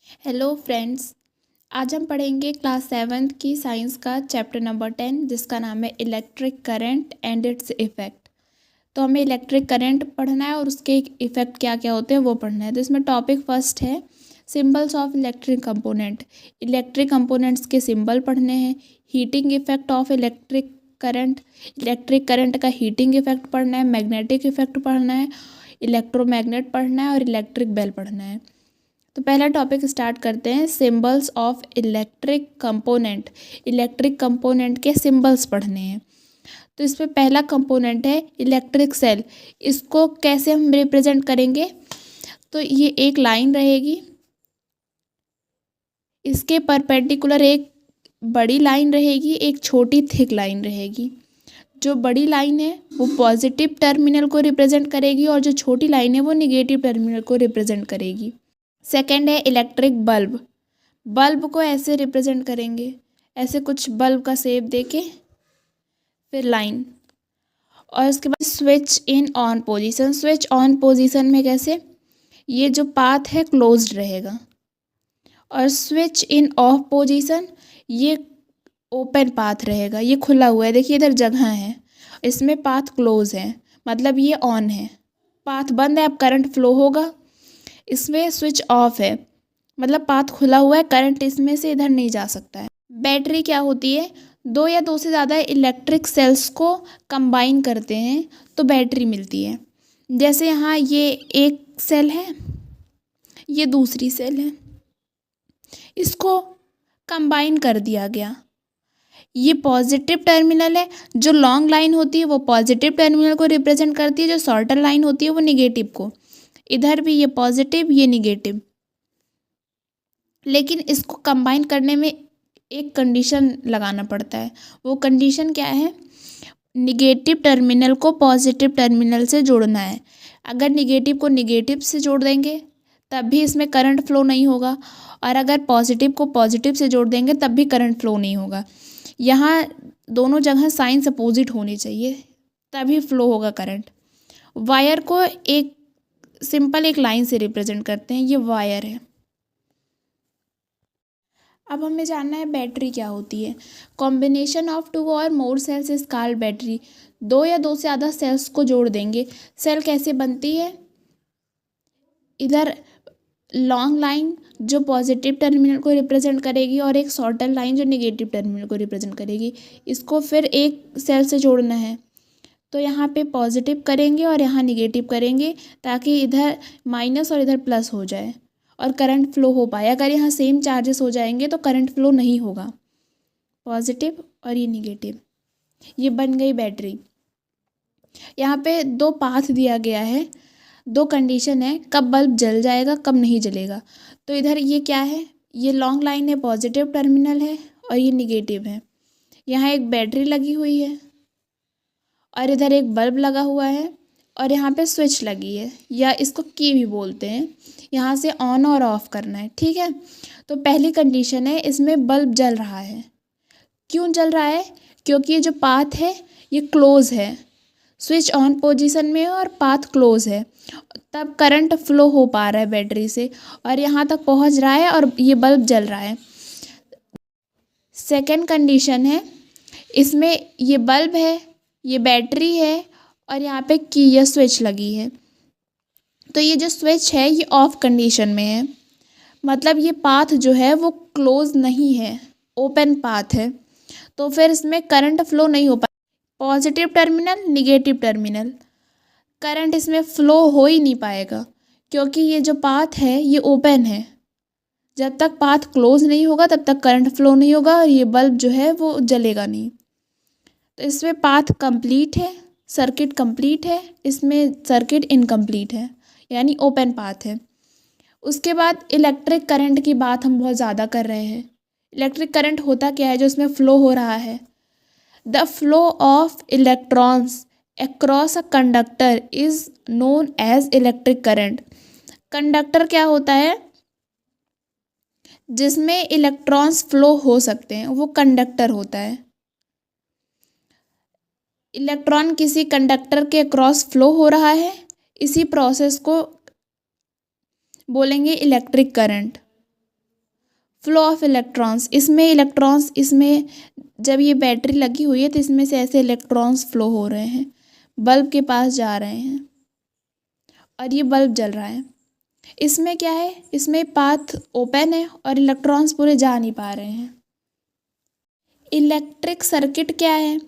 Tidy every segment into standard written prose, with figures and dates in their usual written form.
Hello friends. आज हम पढ़ेंगे क्लास 7th की साइंस का चैप्टर नंबर 10 जिसका नाम है electric current and it's effect. तो हमें इलेक्ट्रिक करंट पढ़ना है और उसके इफ़ेक्ट क्या क्या होते हैं वो पढ़ना है। तो इसमें टॉपिक फर्स्ट है symbols of electric component. Electric components के सिंबल पढ़ने हैं। Heating effect of electric current का हीटिंग इफेक्ट पढ़ना है। मैग्नेटिक इफेक्ट पढ़ना है। इलेक्ट्रोमैग्नेट पढ़ना है और इलेक्ट्रिक बेल पढ़ना है। तो पहला टॉपिक स्टार्ट करते हैं symbols of electric component. Electric component के सिंबल्स पढ़ने हैं। तो इसमें पहला कंपोनेंट है इलेक्ट्रिक सेल। इसको कैसे हम रिप्रेजेंट करेंगे? तो ये एक लाइन रहेगी, इसके परपेंडिकुलर एक बड़ी लाइन रहेगी, एक छोटी थिक लाइन रहेगी। जो बड़ी लाइन है वो पॉजिटिव टर्मिनल को रिप्रेजेंट करेगी और जो छोटी लाइन है वो निगेटिव टर्मिनल को रिप्रेजेंट करेगी। सेकेंड है इलेक्ट्रिक बल्ब। बल्ब को ऐसे रिप्रेजेंट करेंगे, ऐसे कुछ बल्ब का शेप देके फिर लाइन। और उसके बाद switch in on position. Switch on position में कैसे? ये जो पाथ है क्लोज्ड रहेगा। और स्विच इन ऑफ पोजीशन ये ओपन पाथ रहेगा, ये खुला हुआ है। देखिए इधर जगह है, इसमें पाथ क्लोज है मतलब ये ऑन है। पाथ बंद है, अब करंट फ्लो होगा। इसमें स्विच ऑफ है मतलब पाथ खुला हुआ है, करंट इसमें से इधर नहीं जा सकता है। बैटरी क्या होती है? दो या दो से ज़्यादा इलेक्ट्रिक सेल्स को कंबाइन करते हैं तो बैटरी मिलती है। जैसे यहाँ ये एक सेल है, ये दूसरी सेल है, इसको कंबाइन कर दिया गया। ये पॉजिटिव टर्मिनल है। जो लॉन्ग लाइन होती है वो पॉजिटिव टर्मिनल को रिप्रेजेंट करती है, जो शॉर्टर लाइन होती है वो निगेटिव को। इधर भी ये पॉजिटिव ये निगेटिव। लेकिन इसको कंबाइन करने में एक कंडीशन लगाना पड़ता है। वो कंडीशन क्या है? निगेटिव टर्मिनल को पॉजिटिव टर्मिनल से जोड़ना है। अगर निगेटिव को निगेटिव से जोड़ देंगे तब भी इसमें करंट फ्लो नहीं होगा, और अगर पॉजिटिव को पॉजिटिव से जोड़ देंगे तब भी करंट फ्लो नहीं होगा। यहाँ दोनों जगह साइंस अपोजिट होनी चाहिए तभी फ्लो होगा करंट। वायर को एक सिंपल एक लाइन से रिप्रेजेंट करते हैं, ये वायर है। अब हमें जानना है बैटरी क्या होती है। कॉम्बिनेशन ऑफ टू और more cells is called battery. दो या दो से ज़्यादा सेल्स को जोड़ देंगे। सेल कैसे बनती है? इधर लॉन्ग लाइन जो पॉजिटिव टर्मिनल को रिप्रेजेंट करेगी और एक शॉर्टर लाइन जो निगेटिव टर्मिनल को रिप्रेजेंट करेगी। इसको फिर एक सेल से जोड़ना है तो यहाँ पे पॉजिटिव करेंगे और यहाँ निगेटिव करेंगे ताकि इधर माइनस और इधर प्लस हो जाए और करंट फ्लो हो पाए। अगर यहाँ सेम चार्जेस हो जाएंगे तो करंट फ्लो नहीं होगा। पॉजिटिव और ये निगेटिव, ये बन गई बैटरी। यहाँ पे दो पाथ दिया गया है, दो कंडीशन है कब बल्ब जल जाएगा कब नहीं जलेगा। तो इधर ये क्या है? ये लॉन्ग लाइन है, पॉजिटिव टर्मिनल है और ये निगेटिव है। यहाँ एक बैटरी लगी हुई है और इधर एक बल्ब लगा हुआ है और यहाँ पे स्विच लगी है या इसको की भी बोलते हैं। यहाँ से ऑन और ऑफ करना है, ठीक है। तो पहली कंडीशन है इसमें बल्ब जल रहा है। क्यों जल रहा है? क्योंकि ये जो पाथ है ये क्लोज है, स्विच ऑन पोजीशन में है और पाथ क्लोज है, तब करंट फ्लो हो पा रहा है बैटरी से और यहाँ तक पहुँच रहा है और ये बल्ब जल रहा है। सेकेंड कंडीशन है इसमें ये बल्ब है, ये बैटरी है और यहाँ पे की या स्विच लगी है। तो ये जो स्विच है ये ऑफ कंडीशन में है, मतलब ये पाथ जो है वो क्लोज नहीं है, ओपन पाथ है। तो फिर इसमें करंट फ्लो नहीं हो पाए। Positive terminal negative terminal, current इसमें फ्लो हो ही नहीं पाएगा क्योंकि ये जो पाथ है ये ओपन है। जब तक पाथ क्लोज नहीं होगा तब तक करंट फ्लो नहीं होगा और ये बल्ब जो है वो जलेगा नहीं। तो इसमें पाथ कंप्लीट है, सर्किट कंप्लीट है, इसमें सर्किट इनकम्प्लीट है यानी ओपन पाथ है। उसके बाद इलेक्ट्रिक करंट की बात हम बहुत ज़्यादा कर रहे हैं। इलेक्ट्रिक करंट होता क्या है जो इसमें फ्लो हो रहा है? The flow of electrons across a conductor is known as electric current. Conductor क्या होता है? जिसमें इलेक्ट्रॉन्स फ्लो हो सकते हैं वो कंडक्टर होता है। इलेक्ट्रॉन किसी कंडक्टर के क्रॉस फ्लो हो रहा है, इसी प्रोसेस को बोलेंगे electric current. Flow of electrons, इसमें इलेक्ट्रॉन्स, इसमें जब ये बैटरी लगी हुई है तो इसमें से ऐसे इलेक्ट्रॉन्स फ्लो हो रहे हैं, बल्ब के पास जा रहे हैं और ये बल्ब जल रहा है। इसमें क्या है, इसमें पाथ ओपन है और इलेक्ट्रॉन्स पूरे जा नहीं पा रहे हैं। इलेक्ट्रिक सर्किट क्या है?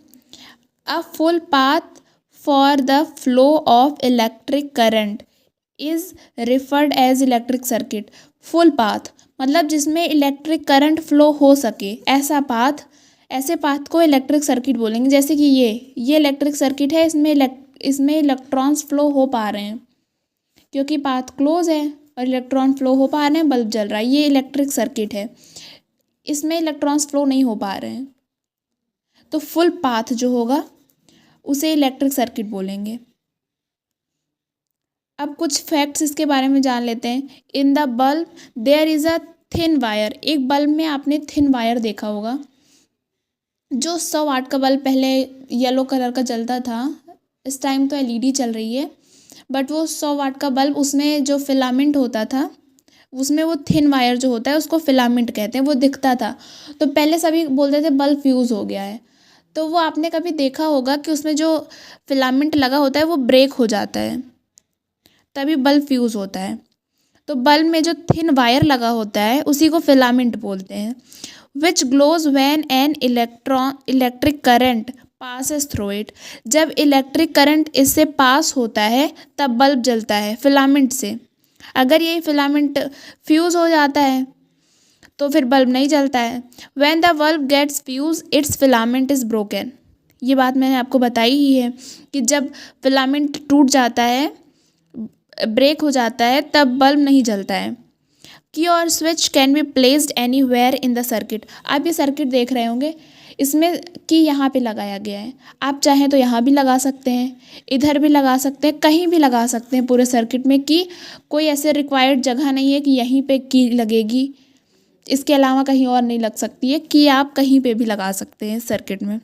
A full path for the flow of electric current is referred as electric circuit. Full path मतलब जिसमें इलेक्ट्रिक करंट फ्लो हो सके, ऐसा पाथ, ऐसे पाथ को इलेक्ट्रिक सर्किट बोलेंगे। जैसे कि ये इलेक्ट्रिक सर्किट है, इसमें इलेक्ट्रॉन्स फ्लो हो पा रहे हैं क्योंकि पाथ क्लोज है और इलेक्ट्रॉन फ्लो हो पा रहे हैं, बल्ब जल रहा है, ये इलेक्ट्रिक सर्किट है। इसमें इलेक्ट्रॉन्स फ्लो नहीं हो पा रहे हैं तो फुल पाथ जो होगा उसे इलेक्ट्रिक सर्किट बोलेंगे। अब कुछ फैक्ट्स इसके बारे में जान लेते हैं। In the bulb there is a thin wire. एक बल्ब में आपने थिन वायर देखा होगा। जो 100 वाट का बल्ब पहले येलो कलर का जलता था, इस टाइम तो एलईडी चल रही है, बट वो 100 वाट का बल्ब, उसमें जो फिलामेंट होता था, उसमें वो थिन वायर जो होता है उसको फिलामेंट कहते हैं, वो दिखता था। तो पहले सभी बोलते थे बल्ब फ्यूज़ हो गया है। तो वो आपने कभी देखा होगा कि उसमें जो फिलामेंट लगा होता है वो ब्रेक हो जाता है, तभी बल्ब फ्यूज़ होता है। तो बल्ब में जो थिन वायर लगा होता है उसी को फिलामेंट बोलते हैं। Which glows when an electric current passes through it. जब इलेक्ट्रिक करंट इससे पास होता है तब बल्ब जलता है फिलामेंट से। अगर ये फिलामेंट फ्यूज़ हो जाता है तो फिर बल्ब नहीं जलता है। When the bulb gets fuse its filament is broken. ये बात मैंने आपको बताई ही है कि जब फिलामेंट टूट जाता है, ब्रेक हो जाता है, तब बल्ब नहीं जलता है। की और switch can be placed anywhere in the circuit. आप ये सर्किट देख रहे होंगे, इसमें की यहाँ पे लगाया गया है। आप चाहें तो यहाँ भी लगा सकते हैं, इधर भी लगा सकते हैं, कहीं भी लगा सकते हैं पूरे सर्किट में। की कोई ऐसे रिक्वायर्ड जगह नहीं है कि यहीं पे की लगेगी, इसके अलावा कहीं और नहीं लग सकती है। कि आप कहीं पे भी लगा सकते हैं सर्किट में।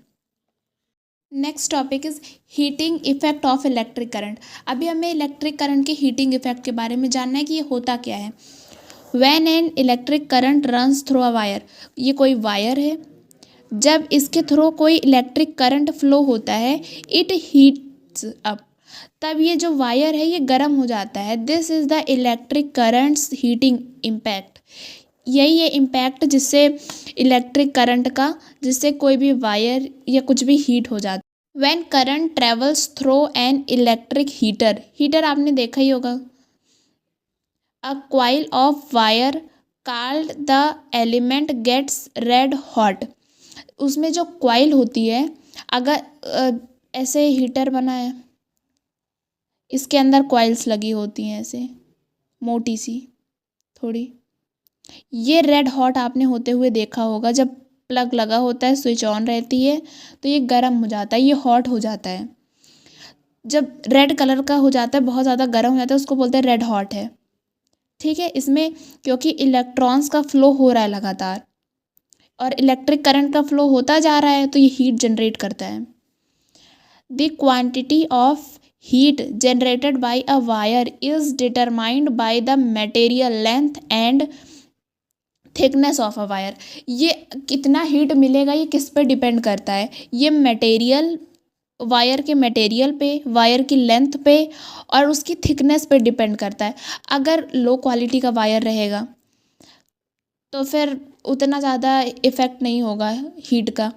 Next topic is heating effect of electric current. अभी हमें इलेक्ट्रिक करंट के हीटिंग इफेक्ट के बारे में जानना है कि ये होता क्या है। When an electric current runs through a wire. ये कोई वायर है, जब इसके थ्रू कोई इलेक्ट्रिक करंट फ्लो होता है, इट हीट्स अप। तब ये जो वायर है ये गर्म हो जाता है। This is the electric currents heating impact. यही है इम्पैक्ट जिससे इलेक्ट्रिक करंट का, जिससे कोई भी वायर या कुछ भी हीट हो जाता है। When current travels through an electric heater. Heater आपने देखा ही होगा। A coil of wire called the element gets red hot. उसमें जो क्वाइल होती है, अगर ऐसे हीटर बना है, इसके अंदर क्वाइल्स लगी होती हैं ऐसे मोटी सी थोड़ी। ये रेड हॉट आपने होते हुए देखा होगा। जब प्लग लगा होता है, स्विच ऑन रहती है, तो ये गर्म हो जाता है, ये हॉट हो जाता है। जब रेड कलर का हो जाता है, बहुत ज़्यादा गर्म हो जाता है, उसको बोलते हैं रेड हॉट है। ठीक है, इसमें क्योंकि इलेक्ट्रॉन्स का फ्लो हो रहा है लगातार और इलेक्ट्रिक करंट का फ्लो होता जा रहा है, तो ये हीट जनरेट करता है। The quantity of heat generated by a wire is determined by the material length and thickness of a wire. ये कितना हीट मिलेगा ये किस पे डिपेंड करता है? ये मटेरियल, वायर के मटेरियल पे, वायर की लेंथ पे और उसकी थिकनेस पे डिपेंड करता है। अगर लो क्वालिटी का वायर रहेगा तो फिर उतना ज़्यादा इफ़ेक्ट नहीं होगा हीट का,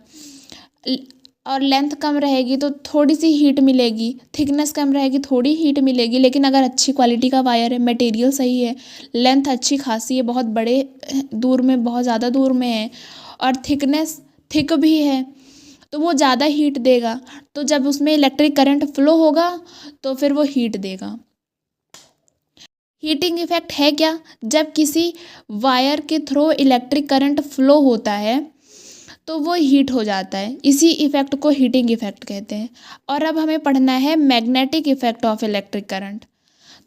और लेंथ कम रहेगी तो थोड़ी सी हीट मिलेगी, थिकनेस कम रहेगी थोड़ी हीट मिलेगी। लेकिन अगर अच्छी क्वालिटी का वायर है, मटेरियल सही है, लेंथ अच्छी खासी है, बहुत बड़े दूर में, बहुत ज़्यादा दूर में है और थिकनेस थिक भी है, तो वो ज़्यादा हीट देगा। तो जब उसमें इलेक्ट्रिक करंट फ्लो होगा तो फिर वो हीट देगा। हीटिंग इफेक्ट है क्या? जब किसी वायर के थ्रू इलेक्ट्रिक करंट फ्लो होता है तो वो हीट हो जाता है। इसी इफेक्ट को हीटिंग इफेक्ट कहते हैं। और अब हमें पढ़ना है magnetic effect of electric current.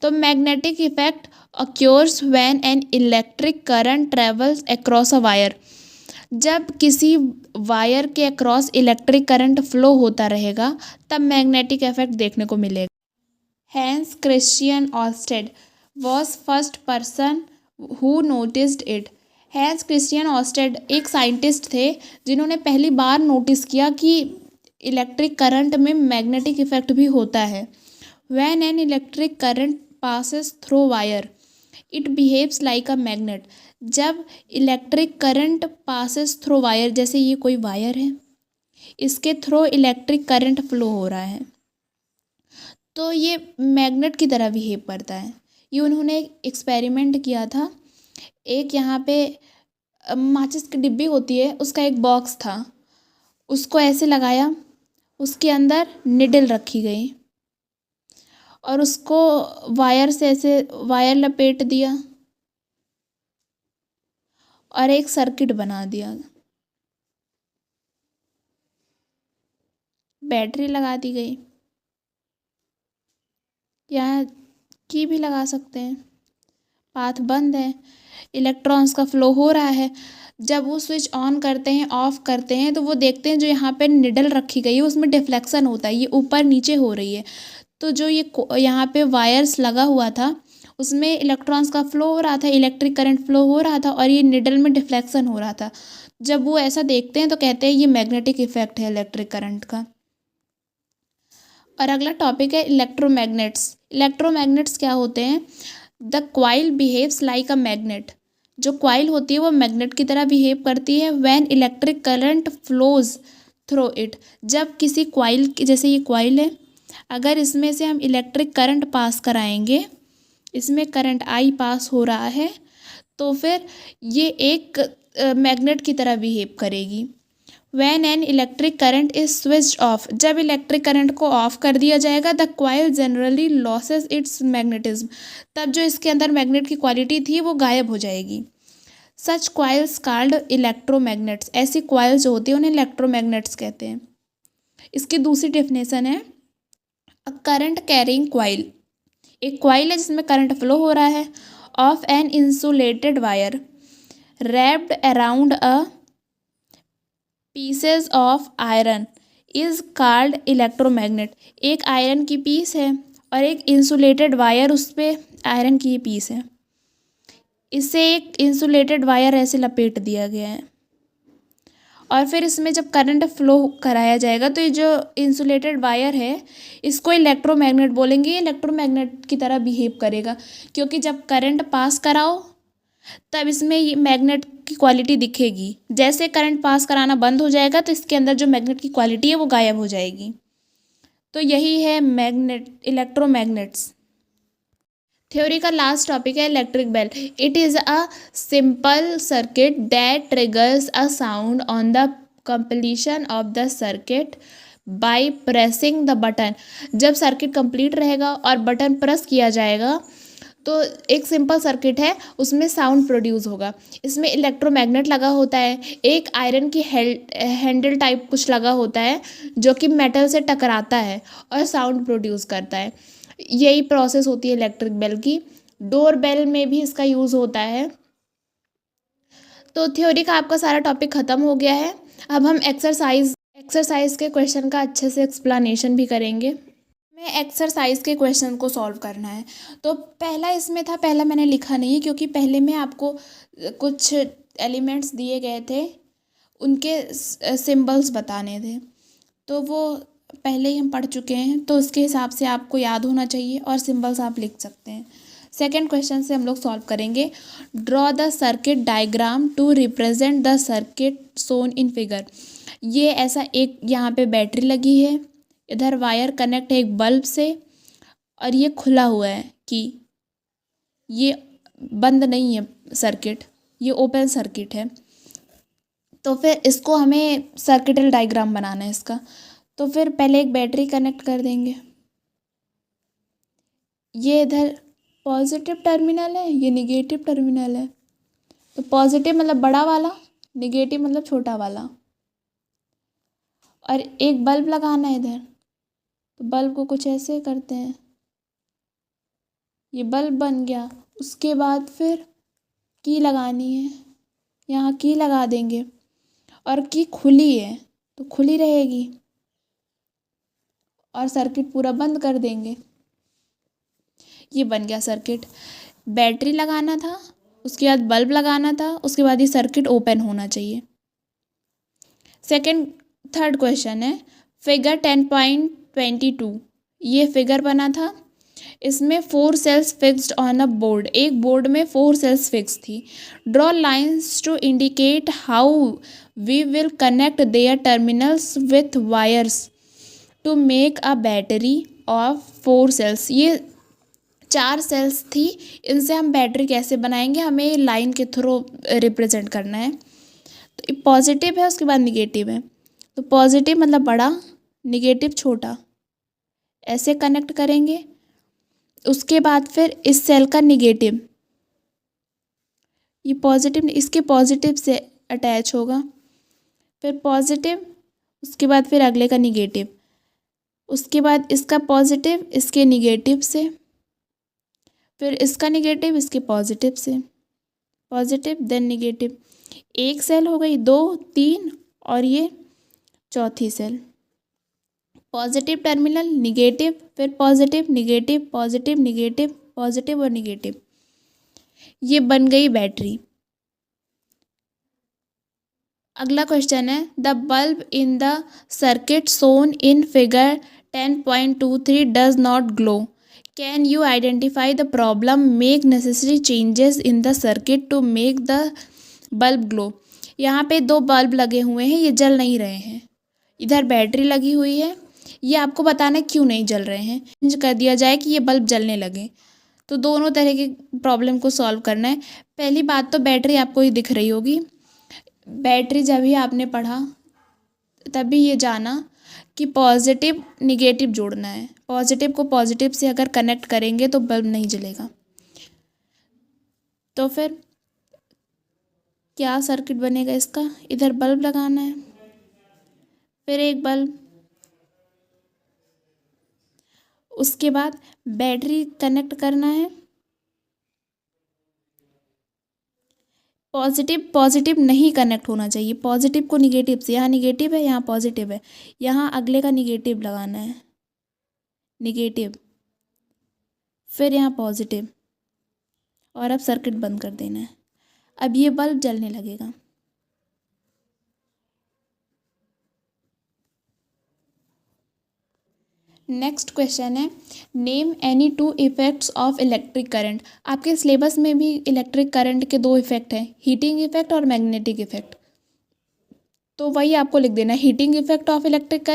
तो magnetic effect occurs when an electric current travels across a wire. जब किसी वायर के अक्रॉस इलेक्ट्रिक करंट फ्लो होता रहेगा तब मैग्नेटिक इफेक्ट देखने को मिलेगा। Hans Christian Oersted was first person who noticed it Hans Christian Oersted एक साइंटिस्ट थे जिन्होंने पहली बार नोटिस किया कि इलेक्ट्रिक करंट में मैग्नेटिक इफेक्ट भी होता है। When an electric current passes through wire it behaves like a magnet. जब electric current passes through wire, जैसे ये कोई वायर है, इसके थ्रू इलेक्ट्रिक करंट फ्लो हो रहा है, तो ये मैग्नेट की तरह बिहेव करता है। ये उन्होंने एक एक्सपेरिमेंट किया था। एक यहाँ पे माचिस की डिब्बी होती है, उसका एक बॉक्स था, उसको ऐसे लगाया, उसके अंदर निडल रखी गई और उसको वायर से ऐसे वायर लपेट दिया और एक सर्किट बना दिया। बैटरी लगा दी गई, या की भी लगा सकते हैं। पाथ बंद है, इलेक्ट्रॉन्स का फ्लो हो रहा है। जब वो स्विच ऑन करते हैं, ऑफ करते हैं, तो वो देखते हैं जो यहाँ पे निडल रखी गई है उसमें डिफ्लेक्शन होता है, ये ऊपर नीचे हो रही है। तो जो ये यहाँ पे वायर्स लगा हुआ था उसमें इलेक्ट्रॉन्स का फ्लो हो रहा था, इलेक्ट्रिक करंट फ्लो हो रहा था और ये निडल में डिफ्लेक्शन हो रहा था। जब वो ऐसा देखते हैं तो कहते हैं ये मैग्नेटिक इफेक्ट है इलेक्ट्रिक करंट का। और अगला टॉपिक है इलेक्ट्रोमैग्नेट्स। इलेक्ट्रोमैग्नेट्स क्या होते हैं? The coil behaves like a magnet. जो क्वाइल होती है वो मैग्नेट की तरह बिहेव करती है। When electric current flows through it. जब किसी क्वाइल की, जैसे ये क्वाइल है, अगर इसमें से हम इलेक्ट्रिक करंट पास कराएंगे, इसमें करंट आई पास हो रहा है, तो फिर ये एक मैग्नेट की तरह बिहेव करेगी। When an electric current is switched off. जब इलेक्ट्रिक करंट को ऑफ कर दिया जाएगा, the coil generally losses it's magnetism. तब जो इसके अंदर मैग्नेट की क्वालिटी थी वो गायब हो जाएगी। सच क्वाइल्स कॉल्ड इलेक्ट्रोमैग्नेट्स। ऐसी क्वाइल्स जो होती है उन्हें इलेक्ट्रोमैग्नेट्स कहते हैं। इसकी दूसरी डेफिनेशन है अ करंट कैरिंग क्वाइल। एक क्वाइल है जिसमें करंट फ्लो हो रहा है, of an insulated wire wrapped around a pieces of iron is called electromagnet. एक आयरन की पीस है और एक इंसुलेटेड वायर, उस पर आयरन की पीस है, इसे एक इंसुलेटेड वायर ऐसे लपेट दिया गया है और फिर इसमें जब करंट फ्लो कराया जाएगा तो ये जो इंसुलेटेड वायर है इसको इलेक्ट्रोमैग्नेट बोलेंगे। इलेक्ट्रोमैग्नेट की तरह बिहेव करेगा क्योंकि जब करंट पास कराओ तब इसमें ये मैग्नेट की क्वालिटी दिखेगी। जैसे करंट पास कराना बंद हो जाएगा तो इसके अंदर जो मैग्नेट की क्वालिटी है वो गायब हो जाएगी। तो यही है मैग्नेट, इलेक्ट्रोमैग्नेट्स। थ्योरी का लास्ट टॉपिक है electric bell. It is a simple circuit that triggers a sound on the completion of the circuit by pressing the button. जब सर्किट कंप्लीट रहेगा और बटन प्रेस किया जाएगा तो एक सिंपल सर्किट है, उसमें साउंड प्रोड्यूस होगा। इसमें इलेक्ट्रोमैग्नेट लगा होता है, एक आयरन की हैंडल टाइप कुछ लगा होता है जो कि मेटल से टकराता है और साउंड प्रोड्यूस करता है। यही प्रोसेस होती है इलेक्ट्रिक बेल की। डोर बेल में भी इसका यूज़ होता है। तो थ्योरी का आपका सारा टॉपिक ख़त्म हो गया है। अब हम एक्सरसाइज के क्वेश्चन का अच्छे से एक्सप्लेनेशन भी करेंगे। मैं एक्सरसाइज के क्वेश्चन को सॉल्व करना है। तो पहला इसमें था, पहला मैंने लिखा नहीं है क्योंकि पहले में आपको कुछ एलिमेंट्स दिए गए थे, उनके सिंबल्स बताने थे, तो वो पहले ही हम पढ़ चुके हैं, तो उसके हिसाब से आपको याद होना चाहिए और सिंबल्स आप लिख सकते हैं। सेकेंड क्वेश्चन से हम लोग सॉल्व करेंगे। Draw the circuit diagram to represent the circuit shown in figure. ये ऐसा, एक यहाँ पे बैटरी लगी है, इधर वायर कनेक्ट है एक बल्ब से और ये खुला हुआ है कि ये बंद नहीं है सर्किट, ये ओपन सर्किट है। तो फिर इसको हमें सर्किटल डायग्राम बनाना है इसका। तो फिर पहले एक बैटरी कनेक्ट कर देंगे। ये इधर पॉजिटिव टर्मिनल है, ये निगेटिव टर्मिनल है। तो पॉजिटिव मतलब बड़ा वाला, निगेटिव मतलब छोटा वाला। और एक बल्ब लगाना है इधर, तो बल्ब को कुछ ऐसे करते हैं, ये बल्ब बन गया। उसके बाद फिर की लगानी है, यहाँ की लगा देंगे और की खुली है तो खुली रहेगी और सर्किट पूरा बंद कर देंगे। ये बन गया सर्किट। बैटरी लगाना था उसके बाद बल्ब लगाना था, उसके बाद ये सर्किट ओपन होना चाहिए। थर्ड क्वेश्चन है फिगर 10.22। ये फिगर बना था, इसमें 4 cells fixed on a board, एक बोर्ड में 4 सेल्स फिक्स थी। Draw lines to indicate how we will connect their terminals with wires to make a battery of 4 cells. ये 4 सेल्स थी, इनसे हम बैटरी कैसे बनाएंगे, हमें लाइन के थ्रू रिप्रेजेंट करना है। तो पॉजिटिव है, उसके बाद निगेटिव है, तो पॉजिटिव मतलब बड़ा, निगेटिव छोटा, ऐसे कनेक्ट करेंगे। उसके बाद फिर इस सेल का निगेटिव, ये पॉजिटिव इसके पॉजिटिव से अटैच होगा, फिर पॉजिटिव, उसके बाद फिर अगले का निगेटिव, उसके बाद इसका पॉजिटिव इसके निगेटिव से, फिर इसका निगेटिव इसके पॉजिटिव से, पॉजिटिव देन निगेटिव। एक सेल हो गई, 2 3 और ये चौथी सेल। पॉजिटिव टर्मिनल, निगेटिव, फिर positive negative positive negative positive और निगेटिव, ये बन गई बैटरी। अगला क्वेश्चन है the bulb in the circuit shown in figure 10.23 does not glow, can you identify the problem, make necessary changes in the circuit to make the bulb glow. यहाँ पे 2 bulb लगे हुए हैं, ये जल नहीं रहे हैं, इधर बैटरी लगी हुई है, ये आपको बताना है क्यों नहीं जल रहे हैं। चेंज कर दिया जाए कि ये बल्ब जलने लगे, तो दोनों तरह के प्रॉब्लम को सॉल्व करना है। पहली बात तो बैटरी आपको ही दिख रही होगी, बैटरी जब ही आपने पढ़ा तभी ये जाना कि पॉजिटिव निगेटिव जोड़ना है, पॉजिटिव को पॉजिटिव से अगर कनेक्ट करेंगे तो बल्ब नहीं जलेगा। तो फिर क्या सर्किट बनेगा इसका, इधर बल्ब लगाना है, फिर एक बल्ब, उसके बाद बैटरी कनेक्ट करना है। पॉजिटिव नहीं कनेक्ट होना चाहिए, पॉजिटिव को निगेटिव से, यहाँ निगेटिव है यहाँ पॉजिटिव है, यहाँ अगले का निगेटिव लगाना है, निगेटिव, फिर यहाँ पॉजिटिव, और अब सर्किट बंद कर देना है। अब ये बल्ब जलने लगेगा। नेक्स्ट क्वेश्चन है name any 2 effects of electric current. आपके सिलेबस में भी इलेक्ट्रिक करंट के 2 इफेक्ट हैं, हीटिंग इफेक्ट और मैग्नेटिक इफेक्ट, तो वही आपको लिख देना है, heating effect of electric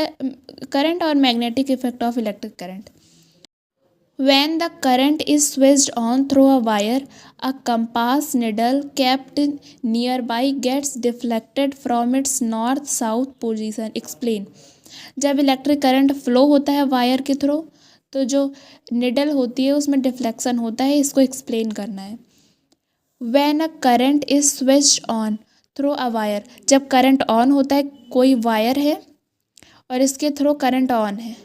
current और magnetic effect of electric current. When the current is switched on through a wire, a compass needle kept nearby gets deflected from its north-south position. Explain. जब electric current flow होता है wire के through, तो जो needle होती है उसमें deflection होता है, इसको एक्सप्लेन करना है। When a current is switched on through a wire, जब करंट ऑन होता है, कोई वायर है और इसके थ्रू करंट ऑन है,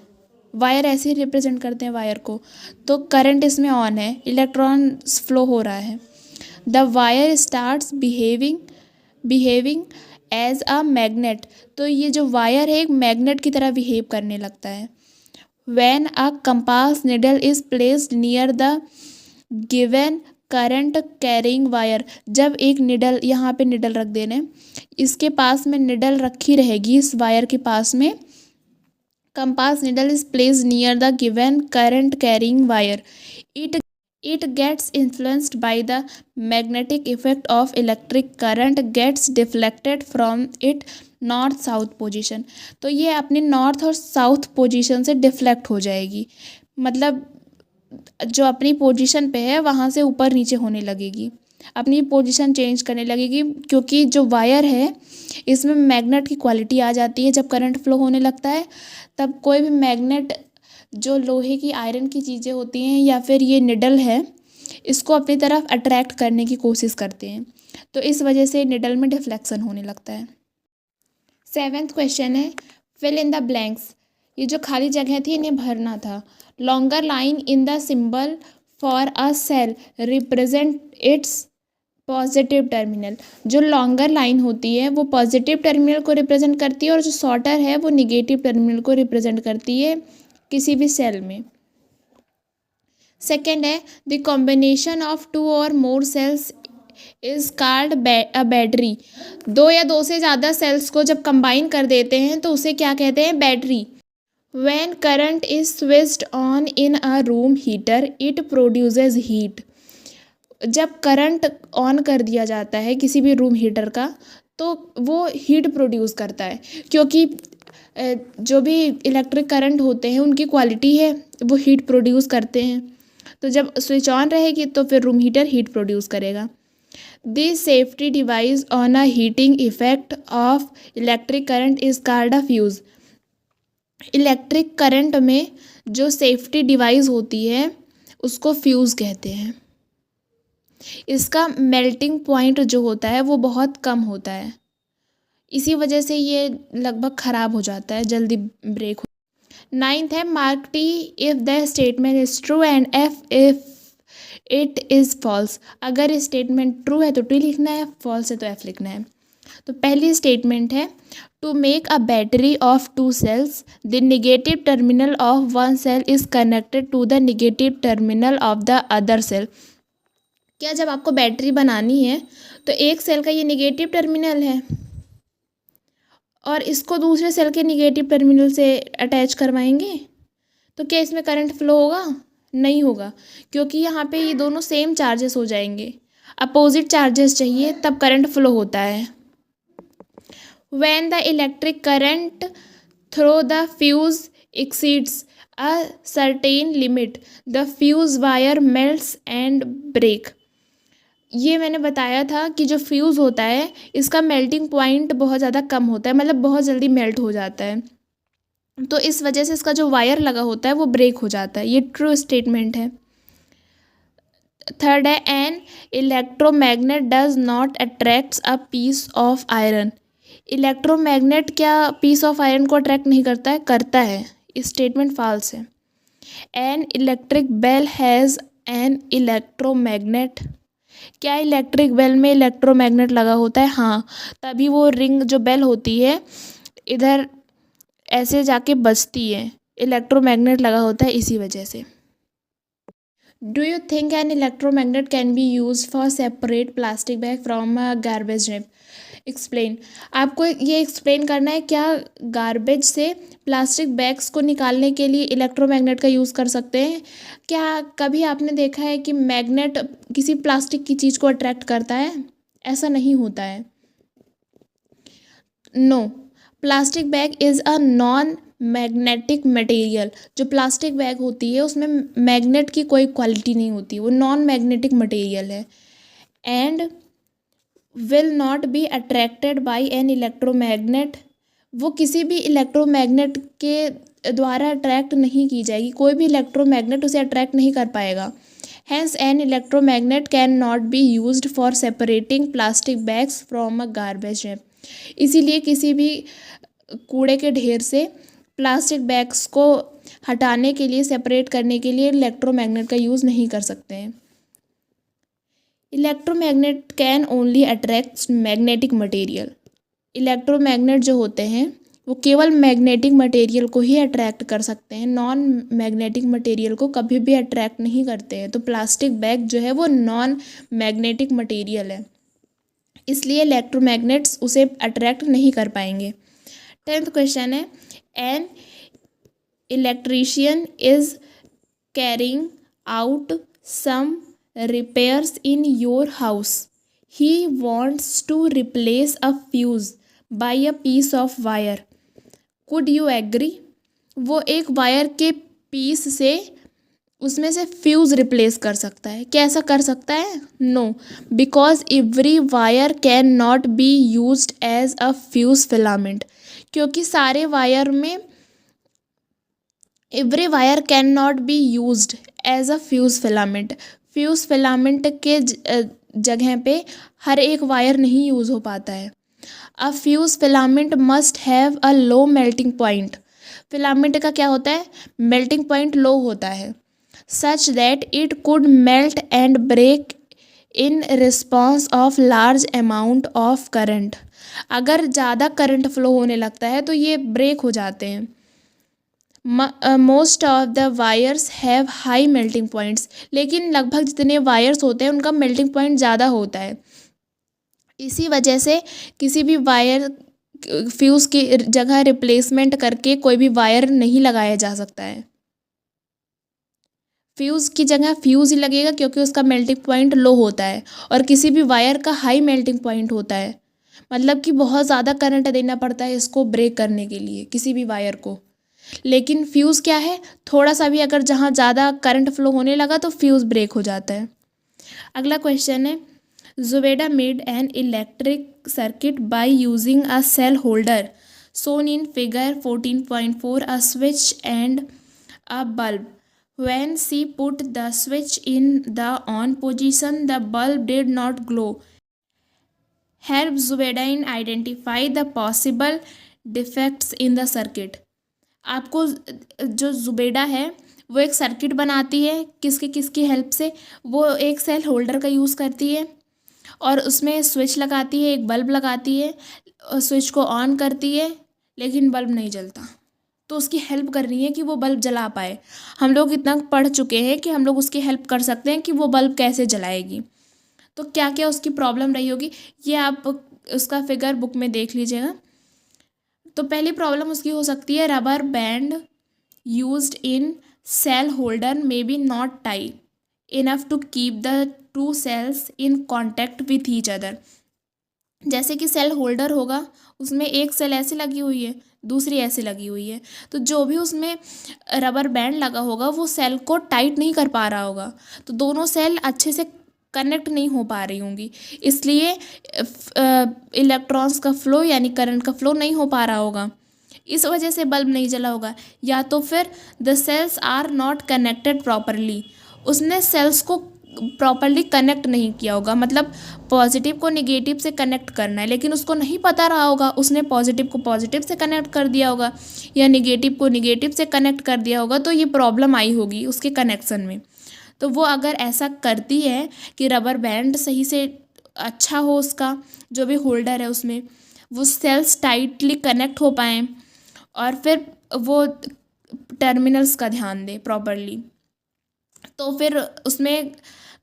वायर ऐसे ही रिप्रेजेंट करते हैं वायर को, तो करंट इसमें ऑन है, इलेक्ट्रॉन फ्लो हो रहा है। The wire starts behaving as a magnet, तो ये जो वायर है एक मैग्नेट की तरह बिहेव करने लगता है। When a compass needle is placed near the given current carrying wire, जब एक निडल, यहाँ पे निडल रख देने, इसके पास में निडल रखी रहेगी इस वायर के पास में, compass needle is placed near the given current carrying wire, it gets influenced by the magnetic effect of electric current gets deflected from it north south position, तो ये अपने नॉर्थ और साउथ पोजीशन से deflect हो जाएगी, मतलब जो अपनी पोजीशन पे है वहाँ से ऊपर नीचे होने लगेगी, अपनी पोजीशन चेंज करने लगेगी, क्योंकि जो वायर है इसमें मैग्नेट की क्वालिटी आ जाती है। जब करंट फ्लो होने लगता है तब कोई भी मैग्नेट, जो लोहे की आयरन की चीज़ें होती हैं या फिर ये निडल है, इसको अपनी तरफ अट्रैक्ट करने की कोशिश करते हैं, तो इस वजह से निडल में डिफ्लेक्शन होने लगता है। 7th क्वेश्चन है फिल इन द ब्लैंक्स, ये जो खाली जगह थी इन्हें भरना था। Longer line in the symbol for a cell represent its positive terminal, जो लॉन्गर लाइन होती है वो पॉजिटिव टर्मिनल को रिप्रेजेंट करती है और जो शॉर्टर है वो निगेटिव टर्मिनल को रिप्रेजेंट करती है किसी भी सेल में। सेकेंड है द कॉम्बिनेशन ऑफ 2 और more cells is called a battery. दो या दो से ज़्यादा सेल्स को जब कंबाइन कर देते हैं तो उसे क्या कहते हैं? Battery. When current is switched on in a room heater it produces heat. जब करंट ऑन कर दिया जाता है किसी भी रूम हीटर का तो वो हीट प्रोड्यूस करता है, क्योंकि जो भी इलेक्ट्रिक करंट होते हैं उनकी क्वालिटी है वो हीट प्रोड्यूस करते हैं। तो जब स्विच ऑन रहेगी तो फिर रूम हीटर हीट प्रोड्यूस करेगा। This safety device on a heating effect of electric current is called a fuse. Electric current में जो सेफ्टी डिवाइस होती है उसको फ्यूज़ कहते हैं। इसका मेल्टिंग पॉइंट जो होता है वो बहुत कम होता है, इसी वजह से ये लगभग ख़राब हो जाता है, जल्दी ब्रेक हो। नाइन्थ है mark T if the statement is true and F if it is false. अगर स्टेटमेंट ट्रू है तो टी लिखना है, फॉल्स है तो एफ लिखना है। तो पहली स्टेटमेंट है to make a battery of two cells the negative terminal of one cell is connected to the negative terminal of the other cell. क्या जब आपको बैटरी बनानी है तो एक सेल का ये नेगेटिव टर्मिनल है और इसको दूसरे सेल के नेगेटिव टर्मिनल से अटैच करवाएंगे तो क्या इसमें करंट फ्लो होगा? नहीं होगा, क्योंकि यहाँ पे ये दोनों सेम चार्जेस हो जाएंगे। अपोजिट चार्जेस चाहिए तब करंट फ्लो होता है। When the electric current through the fuse exceeds a certain limit the fuse wire melts and break. ये मैंने बताया था कि जो फ्यूज़ होता है इसका मेल्टिंग पॉइंट बहुत ज़्यादा कम होता है, मतलब बहुत जल्दी मेल्ट हो जाता है, तो इस वजह से इसका जो वायर लगा होता है वो ब्रेक हो जाता है। ये ट्रू स्टेटमेंट है। थर्ड है an electromagnet does not attracts a piece of iron. Electromagnet क्या पीस ऑफ आयरन को अट्रैक्ट नहीं करता है? करता है। स्टेटमेंट फॉल्स है। An electric bell has an electromagnet. क्या इलेक्ट्रिक बेल में इलेक्ट्रोमैग्नेट लगा होता है? हाँ, तभी वो रिंग जो बेल होती है इधर ऐसे जाके बजती है, इलेक्ट्रोमैग्नेट लगा होता है इसी वजह से। Do you think an electromagnet can be use for separate plastic bag from a garbage dip? Explain. आपको ये एक्सप्लेन करना है क्या गार्बेज से प्लास्टिक बैग्स को निकालने के लिए इलेक्ट्रोमैग्नेट का यूज़ कर सकते हैं? क्या कभी आपने देखा है कि मैग्नेट किसी प्लास्टिक की चीज़ को अट्रैक्ट करता है? ऐसा नहीं होता है। No, plastic bag is a non magnetic material. जो प्लास्टिक बैग होती है उसमें मैग्नेट की कोई क्वालिटी नहीं होती, वो नॉन मैग्नेटिक मटेरियल है and will not be attracted by an electromagnet. वो किसी भी इलेक्ट्रोमैग्नेट के द्वारा अट्रैक्ट नहीं की जाएगी, कोई भी इलेक्ट्रोमैग्नेट उसे अट्रैक्ट नहीं कर पाएगा। Hence an electromagnet can not be used for separating plastic bags from a garbage dip. इसीलिए किसी भी कूड़े के ढेर से प्लास्टिक बैग्स को हटाने के लिए, सेपरेट करने के लिए इलेक्ट्रोमैग्नेट का यूज़ नहीं कर सकते हैं। Electromagnet can only attract magnetic material. Electromagnet जो होते हैं वो केवल मैग्नेटिक मटेरियल को ही अट्रैक्ट कर सकते हैं, नॉन मैग्नेटिक मटेरियल को कभी भी अट्रैक्ट नहीं करते हैं। तो प्लास्टिक बैग जो है वो नॉन मैग्नेटिक मटेरियल है, इसलिए इलेक्ट्रोमैग्नेट्स उसे अट्रैक्ट नहीं कर पाएंगे। 10th क्वेश्चन है an electrician is carrying out some repairs in your house. He wants to replace a fuse by a piece of wire. Could you agree? वो एक wire के पीस से उसमें से फ्यूज़ रिप्लेस कर सकता है। क्या ऐसा कर सकता है? No, because every wire can not be used as a fuse filament. क्योंकि सारे वायर में every wire can not be used as a fuse filament. Fuse filament के जगह पे हर एक वायर नहीं यूज़ हो पाता है। A fuse filament must have a low melting point. Filament का क्या होता है? मेल्टिंग पॉइंट लो होता है, such that it could melt and break in response of large amount of current. अगर ज़्यादा करंट फ्लो होने लगता है तो ये ब्रेक हो जाते हैं। Most of the wires have high melting points, लेकिन लगभग जितने वायर्स होते हैं उनका मेल्टिंग पॉइंट ज़्यादा होता है। इसी वजह से किसी भी वायर फ्यूज़ की जगह रिप्लेसमेंट करके कोई भी वायर नहीं लगाया जा सकता है। फ्यूज़ की जगह फ्यूज़ ही लगेगा क्योंकि उसका मेल्टिंग पॉइंट लो होता है, और किसी भी वायर का हाई मेल्टिंग पॉइंट होता है, मतलब कि बहुत ज़्यादा करंट देना पड़ता है इसको ब्रेक करने के लिए किसी भी वायर को। लेकिन फ्यूज़ क्या है, थोड़ा सा भी अगर जहाँ ज़्यादा करंट फ्लो होने लगा तो फ्यूज़ ब्रेक हो जाता है। अगला क्वेश्चन है, Zubeda made an electric circuit by using a cell holder shown in figure 14.4, a switch and a bulb. When she put the switch in the on position, the bulb did not glow. Help Zubeda in identify the possible defects in the circuit. आपको जो जुबेदा है वो एक circuit बनाती है, किसकी किसकी help से, वो एक सेल होल्डर का यूज़ करती है और उसमें स्विच लगाती है, एक बल्ब लगाती है, स्विच को ऑन करती है लेकिन बल्ब नहीं जलता, तो उसकी हेल्प कर रही है कि वो बल्ब जला पाए। हम लोग इतना पढ़ चुके हैं कि हम लोग उसकी हेल्प कर सकते हैं कि वो बल्ब कैसे जलाएगी। तो क्या क्या उसकी प्रॉब्लम रही होगी ये आप उसका फिगर बुक में देख लीजिएगा। तो पहली प्रॉब्लम उसकी हो सकती है, rubber band used in cell holder may be not tight enough to keep the two cells in contact with each other. जैसे कि सेल होल्डर होगा, उसमें एक सेल ऐसे लगी हुई है, दूसरी ऐसे लगी हुई है, तो जो भी उसमें रबर बैंड लगा होगा वो सेल को टाइट नहीं कर पा रहा होगा, तो दोनों सेल अच्छे से कनेक्ट नहीं हो पा रही होंगी, इसलिए इलेक्ट्रॉन्स का फ्लो यानी करंट का फ्लो नहीं हो पा रहा होगा, इस वजह से बल्ब नहीं जला होगा। या तो फिर the cells are not connected properly, उसने सेल्स को प्रॉपरली कनेक्ट नहीं किया होगा, मतलब पॉजिटिव को निगेटिव से कनेक्ट करना है लेकिन उसको नहीं पता रहा होगा, उसने पॉजिटिव को पॉजिटिव से कनेक्ट कर दिया होगा या निगेटिव को निगेटिव से कनेक्ट कर दिया होगा, तो ये प्रॉब्लम आई होगी उसके कनेक्शन में। तो वो अगर ऐसा करती है कि रबर बैंड सही से अच्छा हो, उसका जो भी होल्डर है उसमें वो सेल्स टाइटली कनेक्ट हो पाएँ और फिर वो टर्मिनल्स का ध्यान दे प्रॉपरली, तो फिर उसमें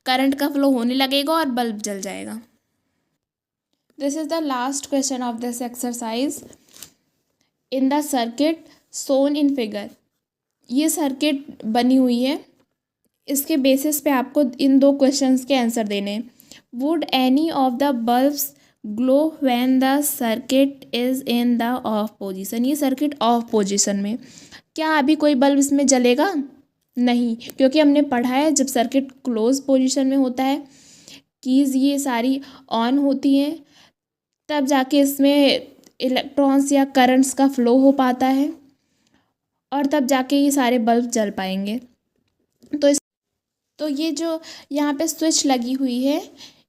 करंट का फ्लो होने लगेगा और बल्ब जल जाएगा। This is the last question of this exercise. In the circuit shown in figure, ये सर्किट बनी हुई है, इसके बेसिस पे आपको इन दो क्वेश्चंस के आंसर देने हैं। Would any of the bulbs glow when the circuit is in the of position, ये सर्किट ऑफ पोजीशन में, क्या अभी कोई बल्ब इसमें जलेगा? नहीं, क्योंकि हमने पढ़ा है जब सर्किट क्लोज पोजीशन में होता है, कीज़ ये सारी ऑन होती हैं, तब जाके इसमें इलेक्ट्रॉन्स या करंट्स का फ्लो हो पाता है और तब जाके ये सारे बल्ब जल पाएंगे। तो ये जो यहाँ पे स्विच लगी हुई है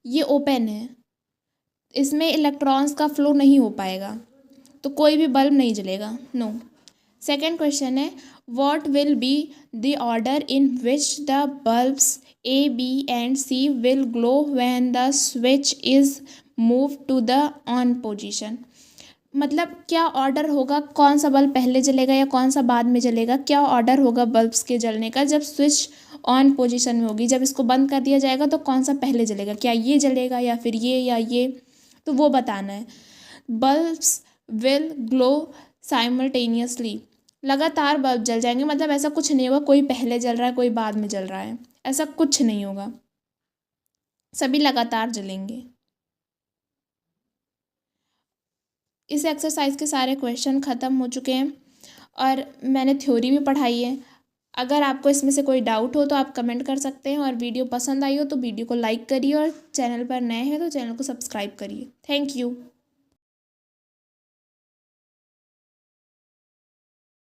ये ओपन है, इसमें इलेक्ट्रॉन्स का फ्लो नहीं हो पाएगा, तो कोई भी बल्ब नहीं जलेगा, नो। सेकेंड क्वेश्चन है, what will be the order in which the bulbs A, B and C will glow when the switch is moved to the on position? मतलब क्या ऑर्डर होगा, कौन सा बल्ब पहले जलेगा या कौन सा बाद में जलेगा, क्या ऑर्डर होगा बल्ब्स के जलने का जब स्विच ऑन पोजीशन में होगी, जब इसको बंद कर दिया जाएगा तो कौन सा पहले जलेगा, क्या ये जलेगा या फिर ये या ये, तो वो बताना है। बल्ब्स विल ग्लो साइमल्टेनियसली, लगातार बल्ब जल जाएंगे, मतलब ऐसा कुछ नहीं होगा कोई पहले जल रहा है कोई बाद में जल रहा है, ऐसा कुछ नहीं होगा, सभी लगातार जलेंगे। इस एक्सरसाइज के सारे क्वेश्चन ख़त्म हो चुके हैं और मैंने थ्योरी भी पढ़ाई है। अगर आपको इसमें से कोई डाउट हो तो आप कमेंट कर सकते हैं, और वीडियो पसंद आई हो तो वीडियो को लाइक करिए और चैनल पर नए हैं तो चैनल को सब्सक्राइब करिए। Thank you.